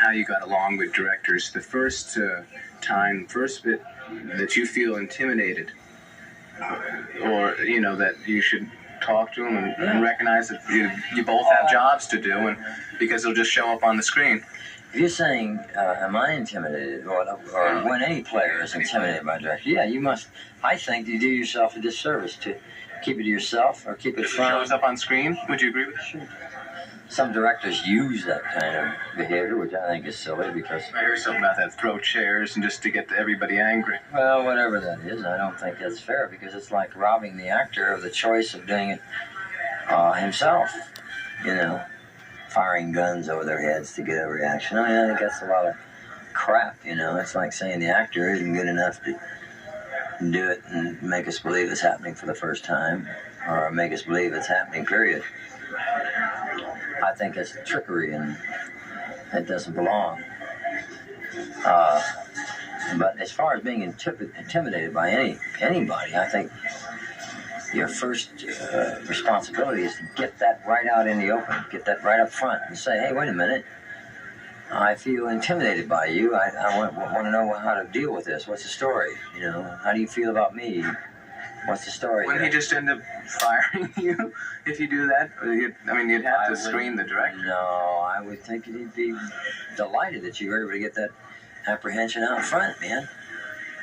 how you got along with directors. The first first bit that you feel intimidated, or that you should talk to them and recognize that you both have jobs to do, and because it'll just show up on the screen. If you're saying, am I intimidated, or when any player is intimidated by a director, yeah, you must. I think you do yourself a disservice to keep it to yourself or keep it from. It shows up on screen. Would you agree with that? Sure. Some directors use that kind of behavior, which I think is silly because. I hear something about that. Throw chairs and just to get everybody angry. Well, whatever that is, I don't think that's fair because it's like robbing the actor of the choice of doing it himself. Firing guns over their heads to get a reaction. I mean, I think that's a lot of crap, It's like saying the actor isn't good enough to do it and make us believe it's happening for the first time or make us believe it's happening, period. I think it's trickery and it doesn't belong. But as far as being intimidated by anybody, I think your first responsibility is to get that right out in the open, get that right up front and say, hey, wait a minute, I feel intimidated by you. I want to know how to deal with this. What's the story? How do you feel about me? What's the story? Wouldn't he just end up firing you if you do that? You'd have to screen the director. No, I would think he'd be delighted that you were able to get that apprehension out front, man.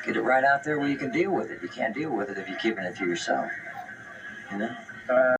Get it right out there where you can deal with it. You can't deal with it if you're keeping it to yourself.